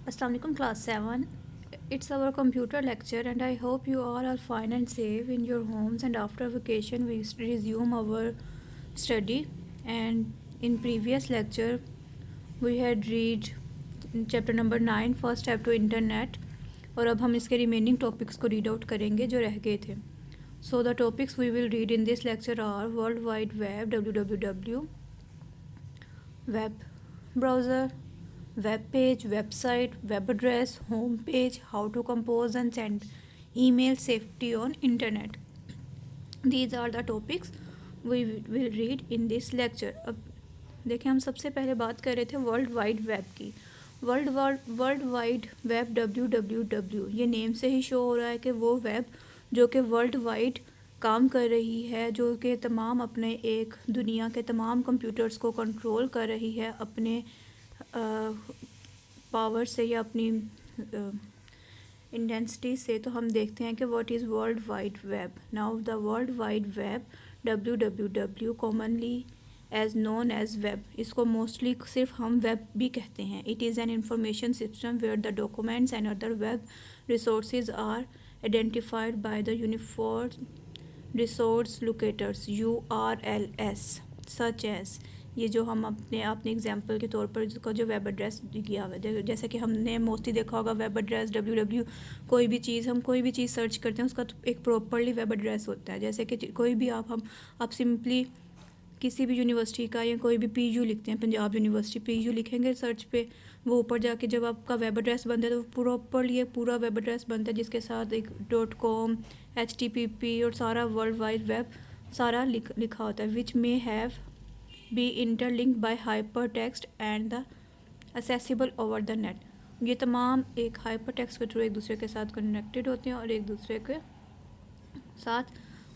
Assalamu alaikum class 7. It's our computer lecture and I hope you all are fine and safe in your homes, and after vacation we resume our study. And in previous lecture we had read chapter number 9 first step to internet, और अब हम इसके remaining topics को read out करेंगे जो रह गए थे. So the topics we will read in this lecture are World Wide Web www, web browser, web page, website, web address, home page, how to compose and send email, safety on internet. These are the topics we will read in this lecture. अब देखिए, हम सबसे पहले बात कर रहे थे world wide web की. वर्ल्ड वाइड वेब www, ये नेम से ही शो हो रहा है कि वो वेब जो कि वर्ल्ड वाइड काम कर रही है, जो कि तमाम अपने एक दुनिया के तमाम कंप्यूटर्स को कंट्रोल कर रही है अपने पावर से या अपनी इंटेंसिटी से. तो हम देखते हैं कि what is world wide web. Now the world wide web www commonly as known as web, इसको मोस्टली सिर्फ हम वेब भी कहते हैं. It is an information system where the documents and other web resources are identified by the uniform resource locators URLs such as. ये जो हम आपने एग्जांपल के तौर पर इसका जो वेब एड्रेस दिया हुआ है, जैसे कि हमने मोस्टली देखा होगा वेब एड्रेस www, कोई भी चीज़ सर्च करते हैं उसका तो एक प्रॉपरली वेब एड्रेस होता है. जैसे कि कोई भी आप सिंपली किसी भी यूनिवर्सिटी का या कोई भी PU लिखते हैं, पंजाब यूनिवर्सिटी PU लिखेंगे सर्च पे, वो ऊपर जाके जब आपका वेब एड्रेस बनता है तो प्रॉपरली एक पूरा वेब एड्रेस बनता है जिसके साथ एक .com HTTP और सारा वर्ल्ड वाइड वेब सारा लिखा होता है, which may have be interlink by hypertext and the accessible over the net. ये तमाम एक हाइपर टेक्स्ट के थ्रू एक दूसरे के साथ कनेक्टेड होते हैं और एक दूसरे के साथ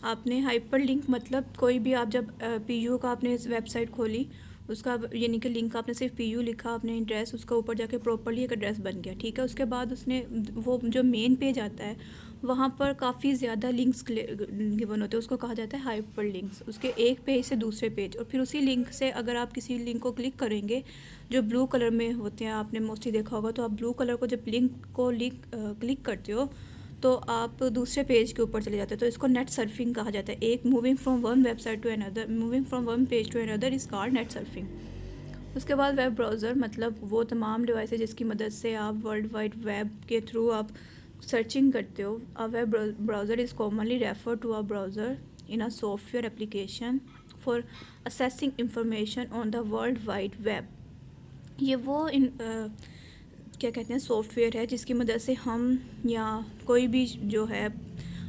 आपने हाइपर लिंक, मतलब कोई भी आप जब PU का आपने वेबसाइट खोली, उसका यानी कि लिंक आपने सिर्फ PU लिखा अपने एड्रेस, उसका ऊपर जाके प्रॉपरली एक एड्रेस बन गया. ठीक है, उसके बाद उसने वो जो मेन पेज आता है वहाँ पर काफ़ी ज़्यादा लिंक्स गिवन होते हैं, उसको कहा जाता है हाइपर लिंक्स. उसके एक पेज से दूसरे पेज, और फिर उसी लिंक से अगर आप किसी लिंक को क्लिक करेंगे जो ब्लू कलर में होते हैं, आपने मोस्टली देखा होगा, तो आप ब्लू कलर को जब क्लिक करते हो तो आप दूसरे पेज के ऊपर चले जाते हैं. तो इसको नेट सर्फिंग कहा जाता है. एक moving from one website to another, moving from one page to another is called net surfing. उसके बाद वेब ब्राउज़र, मतलब वो तमाम डिवाइस है जिसकी मदद से आप वर्ल्ड वाइड वेब के थ्रू आप सर्चिंग करते हो. A web browser is commonly refer to a browser in a software application for assessing information on the world wide web. ये वो क्या कहते हैं सॉफ्टवेयर है जिसकी मदद से हम या कोई भी जो है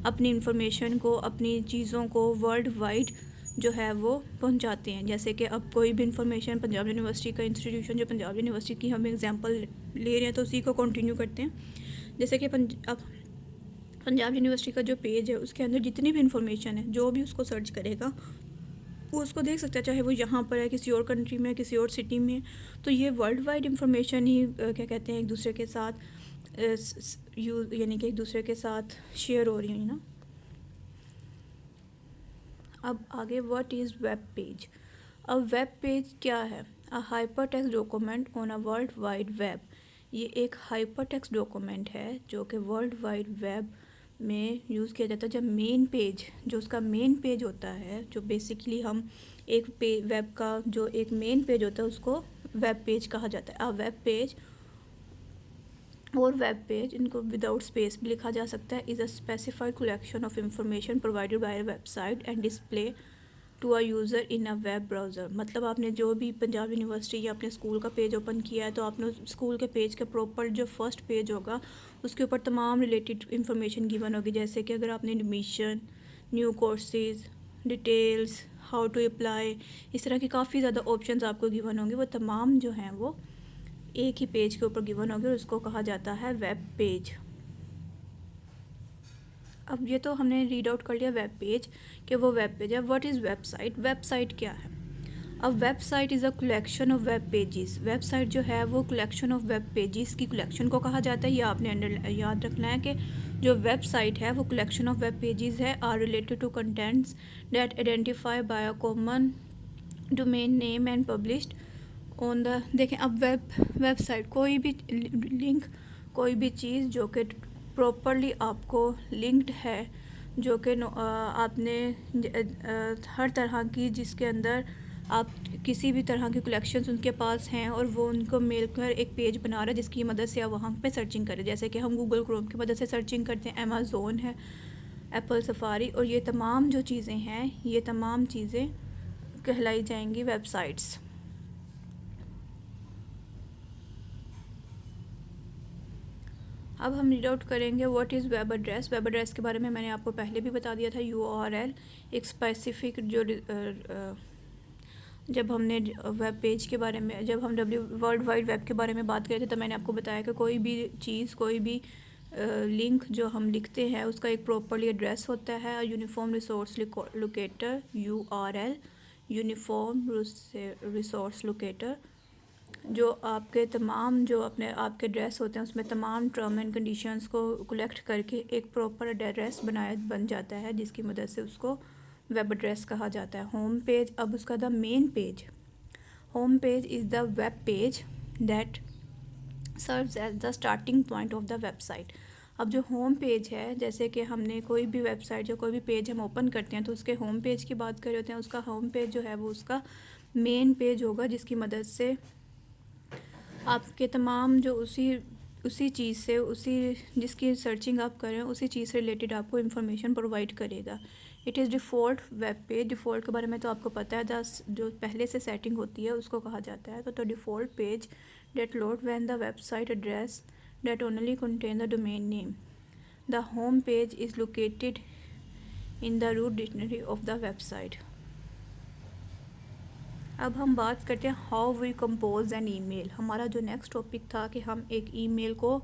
अपनी इंफॉर्मेशन को, अपनी चीज़ों को वर्ल्ड वाइड जो है वो पहुंचाते हैं. जैसे कि अब कोई भी इंफॉर्मेशन पंजाब यूनिवर्सिटी का इंस्टीट्यूशन, जो पंजाब यूनिवर्सिटी की हम एग्जांपल ले रहे हैं तो उसी को कंटिन्यू करते हैं. जैसे कि अब पंजाब यूनिवर्सिटी का जो पेज है उसके अंदर जितनी भी इंफॉर्मेशन है, जो भी उसको सर्च करेगा वो उसको देख सकता है, चाहे वो यहाँ पर है, किसी और कंट्री में, किसी और सिटी में. तो ये वर्ल्ड वाइड इंफॉर्मेशन ही क्या कहते हैं एक दूसरे के साथ यानी कि एक दूसरे के साथ शेयर हो रही है ना. अब आगे, व्हाट इज़ वेब पेज. अब वेब पेज क्या है? A hyper text document on a world wide web. ये एक हाइपर टेक्स्ट डॉक्यूमेंट है जो कि वर्ल्ड वाइड वेब में यूज़ किया जाता है. जब मेन पेज, जो उसका मेन पेज होता है, जो बेसिकली हम एक वेब का जो एक मेन पेज होता है उसको वेब पेज कहा जाता है. अ वेब पेज और वेब पेज, इनको विदाउट स्पेस भी लिखा जा सकता है, is a specified collection of information provided by a website and display to a user in a web browser. मतलब आपने जो भी पंजाब यूनिवर्सिटी या अपने स्कूल का पेज ओपन किया है तो आपने उस स्कूल के पेज का प्रॉपर जो फर्स्ट पेज होगा उसके ऊपर तमाम रिलेटेड इंफॉर्मेशन गिवन होगी. जैसे कि अगर आपने admission, new courses, details, how to apply, इस तरह की काफ़ी ज़्यादा ऑप्शंस आपको गिवन होंगे. वो तमाम जो हैं वो एक ही पेज के ऊपर गिवन होंगे और उसको कहा जाता है वेब पेज. अब ये तो हमने रीड आउट कर लिया वेब पेज कि वो वेब पेज है. What is website. वेबसाइट क्या है? अब website is a collection of web pages. Website जो है वो कलेक्शन ऑफ वेब पेजेस की कलेक्शन को कहा जाता है. ये आपने याद रखना है कि जो वेबसाइट है वो कलेक्शन ऑफ वेब पेजेस है, are related to contents that identify by a common domain name and published on the देखें अब वेबसाइट कोई भी लिंक, कोई भी चीज़ जो कि प्रॉपरली आपको लिंक्ड है, जो कि आपने हर तरह की, जिसके अंदर आप किसी भी तरह के कलेक्शंस उनके पास हैं और वो उनको मेल कर एक पेज बना रहा है जिसकी मदद से आप वहाँ पे सर्चिंग करें। जैसे कि हम गूगल क्रोम की मदद से सर्चिंग करते हैं, अमेज़ोन है, एप्पल सफारी, और ये तमाम जो चीज़ें हैं, ये तमाम चीज़ें कहलाई जाएंगी वेबसाइट्स। अब हम रीड आउट करेंगे what is web address. Web address के बारे में मैंने आपको पहले भी बता दिया था। URL एक स्पेसिफिक जो जब हमने वेब पेज के बारे में, जब हम वर्ल्ड वाइड वेब के बारे में बात कर रहे थे, तो मैंने आपको बताया कि कोई भी चीज़, कोई भी लिंक जो हम लिखते हैं उसका एक प्रॉपरली एड्रेस होता है। Uniform resource locator, URL, uniform resource locator, जो आपके तमाम जो अपने आपके एड्रेस होते हैं उसमें तमाम टर्म एंड कंडीशंस को कलेक्ट करके एक प्रॉपर एड्रेस बन जाता है, जिसकी मदद से उसको वेब एड्रेस कहा जाता है। होम पेज, अब उसका the main page, home page is the web page that serves as the starting point of the website. अब जो होम पेज है, जैसे कि हमने कोई भी वेबसाइट या कोई भी पेज हम ओपन करते हैं तो उसके होम पेज की बात कर रहे होते हैं, उसका होम पेज जो है वो उसका मेन पेज होगा, जिसकी मदद से आपके तमाम जो उसी चीज़ से, उसी जिसकी सर्चिंग आप करें उसी चीज़ से रिलेटेड आपको इन्फॉर्मेशन प्रोवाइड करेगा। It is default web page. Default के बारे में तो आपको पता है, जो पहले से सेटिंग होती है उसको कहा जाता है। तो default page that load when the website address that only contain the domain name. The home page is located in the root dictionary of the website. अब हम बात करते हैं how we compose an email. हमारा जो next topic था कि हम एक ईमेल को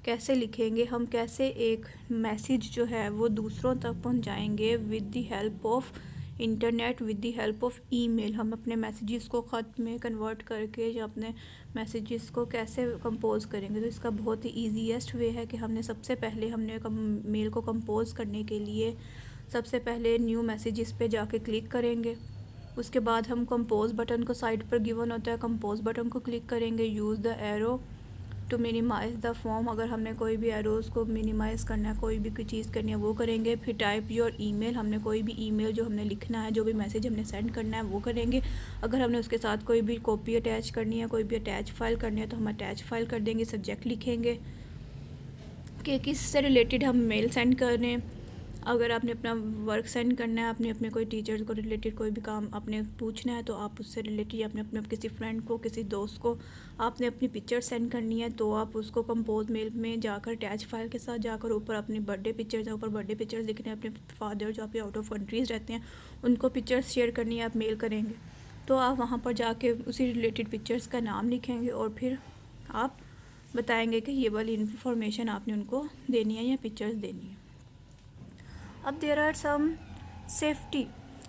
कैसे लिखेंगे, हम कैसे एक मैसेज जो है वो दूसरों तक पहुंचाएंगे with the help of internet, with the help of email. हम अपने मैसेजेस को ख़त में कन्वर्ट करके या अपने मैसेजेस को कैसे कंपोज करेंगे, तो इसका बहुत ही ईजीएस्ट वे है कि सबसे पहले हमने मेल को कंपोज करने के लिए सबसे पहले न्यू मैसेजेस पे जाके क्लिक करेंगे। उसके बाद हम कंपोज बटन को साइड पर गिवन होता है, कंपोज बटन को क्लिक करेंगे। Use the arrow to minimize the form, अगर हमने कोई भी एरोज़ को मिनिमाइज़ करना है, कोई भी कोई चीज़ करनी है वो करेंगे। फिर टाइप योर ईमेल, हमने कोई भी ईमेल जो हमने लिखना है, जो भी मैसेज हमने सेंड करना है वो करेंगे। अगर हमने उसके साथ कोई भी कॉपी अटैच करनी है, कोई भी अटैच फाइल करनी है तो हम अटैच फाइल कर देंगे। सब्जेक्ट लिखेंगे कि किस से रिलेटेड हम मेल सेंड कर रहे हैं। अगर आपने अपना वर्क सेंड करना है, आपने अपने कोई टीचर्स को रिलेटेड कोई भी काम आपने पूछना है तो आप उससे रिलेटेड, या अपने किसी फ्रेंड को, किसी दोस्त को आपने अपनी पिक्चर सेंड करनी है तो आप उसको कंपोज मेल में जाकर अटैच फाइल के साथ जाकर ऊपर अपनी बर्थडे पिक्चर्स हैं, ऊपर बर्थडे पिक्चर्स लिखने हैं। अपने फादर जो आपके आउट ऑफ कंट्रीज़ रहते हैं उनको पिक्चर्स शेयर करनी है, आप मेल करेंगे तो आप वहाँ पर जाके उसी रिलेटेड पिक्चर्स का नाम लिखेंगे और फिर आप बताएंगे कि ये वाली इन्फॉर्मेशन आपने उनको देनी है या पिक्चर्स देनी है। अब देयर आर सम सेफ्टी।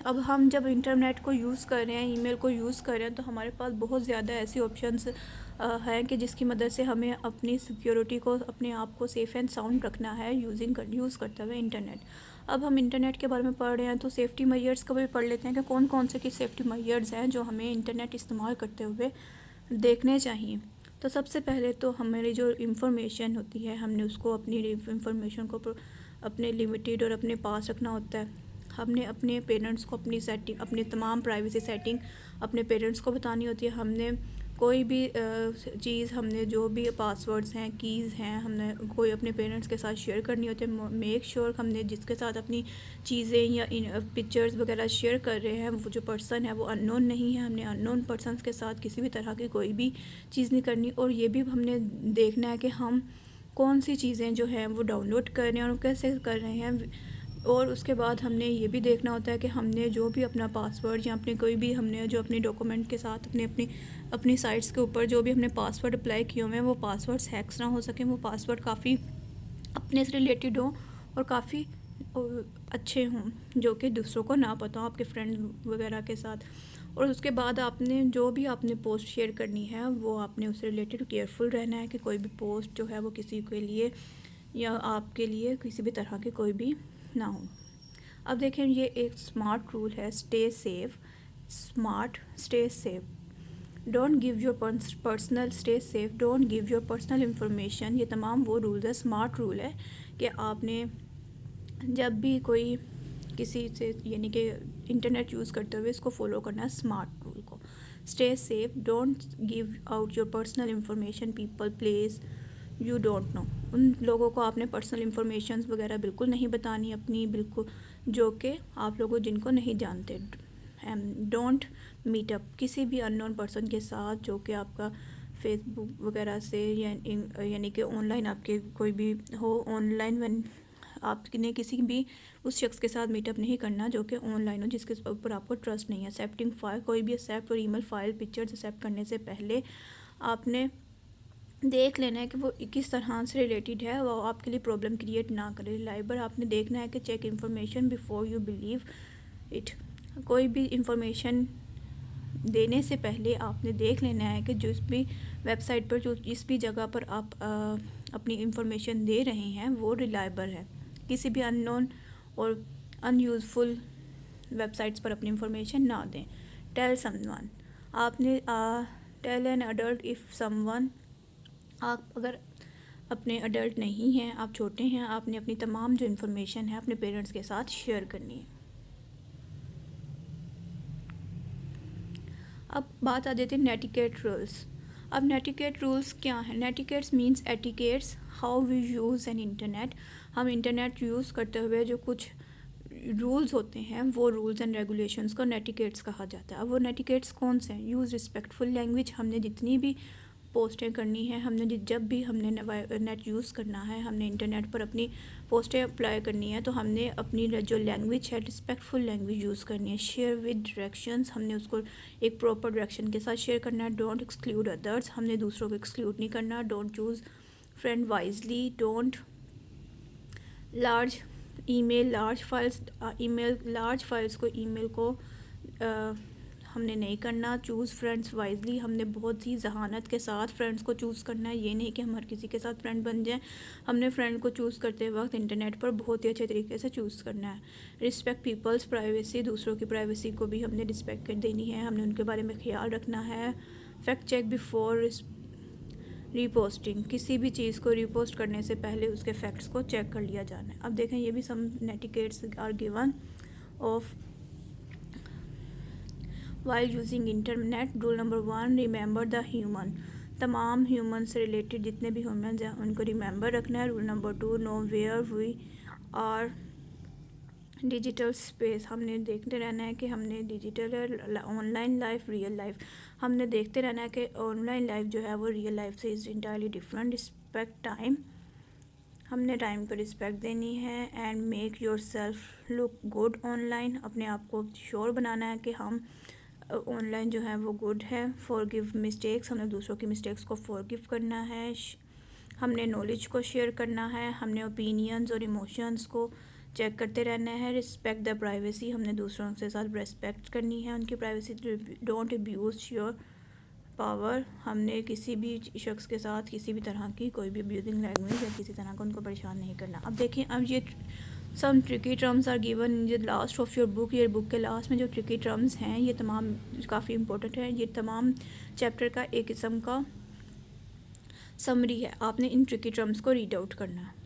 अब हम जब इंटरनेट को यूज़ कर रहे हैं, ईमेल को यूज़ कर रहे हैं, तो हमारे पास बहुत ज़्यादा ऐसी ऑप्शंस हैं कि जिसकी मदद से हमें अपनी सिक्योरिटी को, अपने आप को सेफ़ एंड साउंड रखना है यूज़ करते हुए इंटरनेट। अब हम इंटरनेट के बारे में पढ़ रहे हैं तो सेफ्टी मेजर्स का भी पढ़ लेते हैं कि कौन कौन से की सेफ्टी मेजर्स हैं जो हमें इंटरनेट इस्तेमाल करते हुए देखने चाहिए। तो सबसे पहले तो हमारी जो इंफॉर्मेशन होती है, हमने उसको अपनी इंफॉर्मेशन को अपने लिमिटेड और अपने पास रखना होता है। हमने अपने पेरेंट्स को अपनी सेटिंग, अपनी तमाम प्राइवेसी सेटिंग अपने पेरेंट्स को बतानी होती है। हमने कोई भी चीज़, हमने जो भी पासवर्ड्स हैं, कीज़ हैं, हमने कोई अपने पेरेंट्स के साथ शेयर करनी होती है। मेक श्योर हमने जिसके साथ अपनी चीज़ें या पिक्चर्स वगैरह शेयर कर रहे हैं वो जो पर्सन है वो अननोन नहीं है। हमने अननोन पर्सनस के साथ किसी भी तरह की कोई भी चीज़ नहीं करनी। और ये भी हमने देखना है कि हम कौन सी चीज़ें जो हैं वो डाउनलोड कर रहे हैं और कैसे कर रहे हैं। और उसके बाद हमने ये भी देखना होता है कि हमने जो भी अपना पासवर्ड या अपने कोई भी हमने जो अपने डॉक्यूमेंट के साथ अपनी साइट्स के ऊपर जो भी हमने पासवर्ड अप्लाई किए हुए हैं वो पासवर्ड्स हैक्स ना हो सकें, वो पासवर्ड काफ़ी अपने से रिलेटेड हों और काफ़ी अच्छे हों, जो कि दूसरों को ना पता हो, आपके फ्रेंड वगैरह के साथ। और उसके बाद आपने जो भी आपने पोस्ट शेयर करनी है वो आपने उससे रिलेटेड केयरफुल रहना है कि कोई भी पोस्ट जो है वो किसी के लिए या आपके लिए किसी भी तरह के कोई भी ना हो। अब देखें, ये एक स्मार्ट रूल है, stay safe, smart stay safe. Don't give your personal, stay safe, don't give your personal information. ये तमाम वो रूल्स है, स्मार्ट रूल है कि आपने जब भी कोई किसी से यानी कि इंटरनेट यूज़ करते हुए इसको फॉलो करना है, स्मार्ट रूल को। Stay safe, don't give out your personal information, people, place you don't know. उन लोगों को आपने पर्सनल इंफॉर्मेशन वगैरह बिल्कुल नहीं बतानी अपनी, बिल्कुल, जो कि आप लोगों जिनको नहीं जानते। डोंट मीटअप, किसी भी अननोन पर्सन के साथ जो कि आपका फेसबुक वगैरह से यानी कि ऑनलाइन आपके कोई भी हो, ऑनलाइन वन आपने किसी भी उस शख्स के साथ मीटअप नहीं करना जो कि ऑनलाइन हो, जिसके ऊपर आपको ट्रस्ट नहीं है। एक्सेप्टिंग फाइल, कोई भी एक्सेप्ट और ईमेल फाइल पिक्चर्स एक्सेप्ट करने से पहले आपने देख लेना है कि वो किस तरह से रिलेटेड है, वो आपके लिए प्रॉब्लम क्रिएट ना करे। रिलायबल, आपने देखना है कि check information before you believe it. कोई भी इंफॉर्मेशन देने से पहले आपने देख लेना है कि जिस भी वेबसाइट पर, जो जिस भी जगह पर आप अपनी इंफॉर्मेशन दे रहे हैं वो रिलायबल है। किसी भी अननोन और अनयूज़फुल वेबसाइट्स पर अपनी इंफॉर्मेशन ना दें। टेल समवन, आपने tell an adult if someone, आप अगर अपने अडल्ट नहीं हैं, आप छोटे हैं, आपने अपनी तमाम जो इन्फॉर्मेशन है अपने पेरेंट्स के साथ शेयर करनी है। अब बात आ जाती है नेटिकेट रूल्स। अब नेटिकेट रूल्स क्या हैं? Netiquettes means etiquettes how we use an internet. हम इंटरनेट यूज़ करते हुए जो कुछ रूल्स होते हैं वो रूल्स एंड रेगुलेशंस को नेटिकेट्स कहा जाता है। अब वो नेटिकेट्स कौन से हैं? यूज़ रिस्पेक्टफुल लैंग्वेज, हमने जितनी भी पोस्टें करनी है, हमने जब भी हमने नेट यूज़ करना है, हमने इंटरनेट पर अपनी पोस्टें अप्लाई करनी है, तो हमने अपनी जो लैंग्वेज है रिस्पेक्टफुल लैंग्वेज यूज़ करनी है। शेयर विद डायरेक्शंस, हमने उसको एक प्रॉपर डायरेक्शन के साथ शेयर करना है। डोंट एक्सक्लूड अदर्स, हमने दूसरों को एक्सक्लूड नहीं करना। Don't choose friend wisely, don't large email large files, large files को ईमेल को हमने नहीं करना। चूज़ फ्रेंड्स वाइजली, हमने बहुत ही जहानत के साथ फ्रेंड्स को चूज़ करना है। ये नहीं कि हम हर किसी के साथ फ्रेंड बन जाएं, हमने फ्रेंड को चूज़ करते वक्त इंटरनेट पर बहुत ही अच्छे तरीके से चूज़ करना है। रिस्पेक्ट पीपल्स प्राइवेसी, दूसरों की प्राइवेसी को भी हमने रिस्पेक्ट कर देनी है, हमने उनके बारे में ख्याल रखना है। फैक्ट चेक बिफोर रीपोस्टिंग, किसी भी चीज़ को रीपोस्ट करने से पहले उसके फैक्ट्स को चेक कर लिया जाना है। अब देखें, ये भी some netiquettes are given of while using internet. Rule number 1, remember the human, तमाम ह्यूमन से रिलेटेड जितने भी ह्यूमन हैं उनको रिमेंबर रखना है। Rule number 2, know where we are digital space, हमने देखते रहना है कि हमने digital online life, real life, हमने देखते रहना है कि ऑनलाइन लाइफ जो है वो रियल लाइफ से is entirely different. Respect time, हमने टाइम को रिस्पेक्ट देनी है। And make your self look good online, अपने आप को श्योर बनाना है कि हम ऑनलाइन जो है वो गुड है। फॉरगिव मिस्टेक्स, हमने दूसरों की मिस्टेक्स को फॉरगिव करना है। हमने नॉलेज को शेयर करना है, हमने ओपिनियंस और इमोशंस को चेक करते रहना है। रिस्पेक्ट द प्राइवेसी, हमने दूसरों के साथ रेस्पेक्ट करनी है उनकी privacy. Don't abuse your power, हमने किसी भी शख्स के साथ किसी भी तरह की कोई भी अब्यूजिंग लैंग्वेज या किसी तरह का उनको परेशान नहीं करना। अब देखिए, अब ये some tricky terms are given in the last of your book. ये बुक के लास्ट में जो ट्रिकी टर्म्स हैं ये तमाम काफ़ी इंपॉर्टेंट है। ये तमाम चैप्टर का एक किस्म का समरी है, आपने इन ट्रिकी टर्म्स को रीड आउट करना है।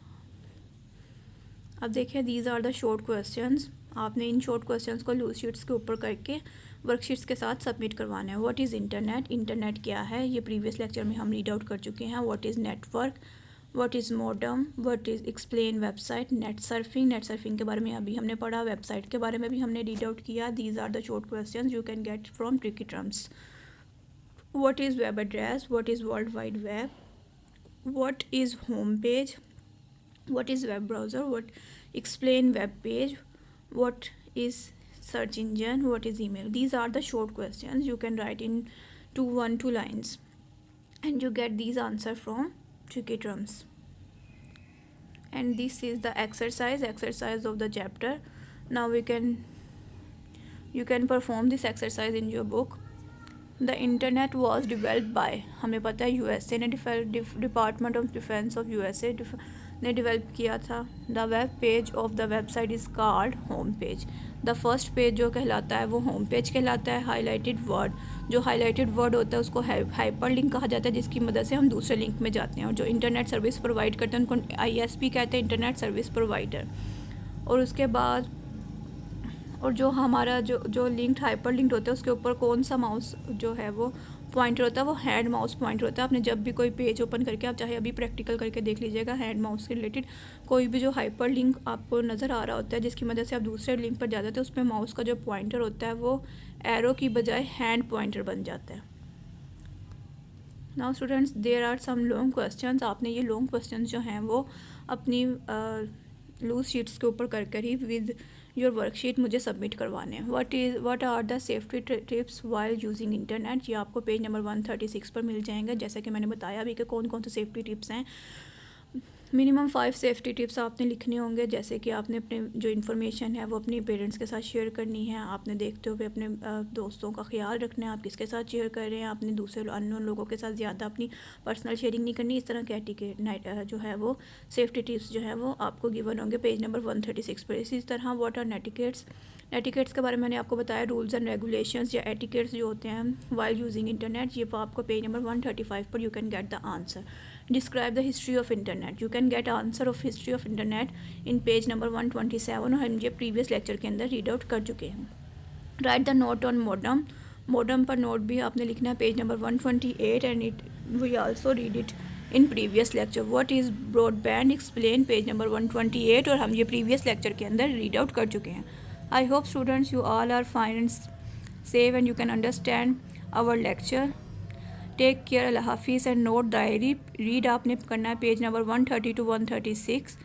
अब देखिए, these are the short questions, आपने इन शॉर्ट क्वेश्चंस को लूज शीट्स के ऊपर करके वर्कशीट्स के साथ सबमिट करवाना है। व्हाट इज़ इंटरनेट, इंटरनेट क्या है, ये प्रीवियस लेक्चर में हम रीड आउट कर चुके हैं। What is network, what is modem, what is explain website. Net surfing के बारे में अभी हमने पढ़ा, वेबसाइट के बारे में भी हमने रीड आउट किया। These are the short questions you can get from tricky terms. What is web address, what is world wide web, what is home page, what is web browser, what explain web page, what is search engine, what is email. These are the short questions you can write in 2 lines and you get these answer from tricky terms. And this is the exercise of the chapter. Now you can perform this exercise in your book. The internet was develop bye, हमें पता है USA ने department of defence of USA ने develop किया था। The web page of the website is called home page, the first page जो कहलाता है वो होम पेज कहलाता है। हाईलाइटेड वर्ड, जो हाईलाइटेड वर्ड होता है उसको हाइपर लिंक कहा जाता है, जिसकी मदद से हम दूसरे लिंक में जाते हैं। और जो इंटरनेट सर्विस प्रोवाइड करते हैं उनको ISP कहते हैं, इंटरनेट सर्विस प्रोवाइडर। और उसके बाद और जो हमारा जो लिंक्ड हाइपर लिंक्ड होता है उसके ऊपर कौन सा माउस जो है वो पॉइंटर होता है, वो हैंड माउस पॉइंटर होता है। आपने जब भी कोई पेज ओपन करके, आप चाहे अभी प्रैक्टिकल करके देख लीजिएगा, हैंड माउस के रिलेटेड कोई भी जो हाइपर लिंक आपको नज़र आ रहा होता है जिसकी मदद से आप दूसरे लिंक पर जा जाते हैं, उसमें माउस का जो पॉइंटर होता है वो एरो की बजाय हैंड पॉइंटर बन जाता है। Now students, there are some long questions. आपने ये लॉन्ग क्वेश्चंस जो हैं वो अपनी लूज शीट्स के ऊपर कर ही विद योर वर्कशीट मुझे सबमिट करवाने हैं। What are the safety tips while using internet, ये आपको पेज नंबर 136 पर मिल जाएंगे। जैसा कि मैंने बताया अभी कि कौन कौन से सेफ्टी टिप्स हैं। मिनिमम 5 सेफ्टी टिप्स आपने लिखने होंगे, जैसे कि आपने अपने जो इन्फॉर्मेशन है वो अपने पेरेंट्स के साथ शेयर करनी है। आपने देखते हुए अपने दोस्तों का ख्याल रखना है, आप किसके साथ शेयर कर रहे हैं। आपने दूसरे अननोन लोगों के साथ ज़्यादा अपनी पर्सनल शेयरिंग नहीं करनी। इस तरह के एटिकेट जो है वो सेफ्टी टिप्स जो है वो आपको गिवन होंगे पेज नंबर 136 पर। इसी तरह व्हाट आर नेटिकेट्स, एटिकेट्स के बारे में मैंने आपको बताया, रूल्स एंड रेगुलेशंस या एटिकेट्स जो होते हैं वाइल यूजिंग इंटरनेट, ये आपको पेज नंबर 135 पर you can get the answer. Describe the history of internet, you can get answer of history of internet in page number 127 और हम ये प्रीवियस लेक्चर के अंदर रीड आउट कर चुके हैं। Write the note on modem, modem पर note भी आपने लिखना है page number 128 and it we also read it in previous lecture. What is broadband, explain page number 128 और हम ये प्रीवियस लेक्चर के अंदर रीड आउट कर चुके हैं। I hope students you all are fine and safe and you can understand our lecture. Take care, Allah Hafiz and note diary. Read आपने करना है page number 130 to 136.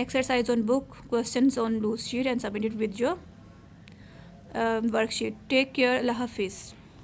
Exercise on book, questions on loose sheet and submit it with your worksheet. Take care, Allah Hafiz.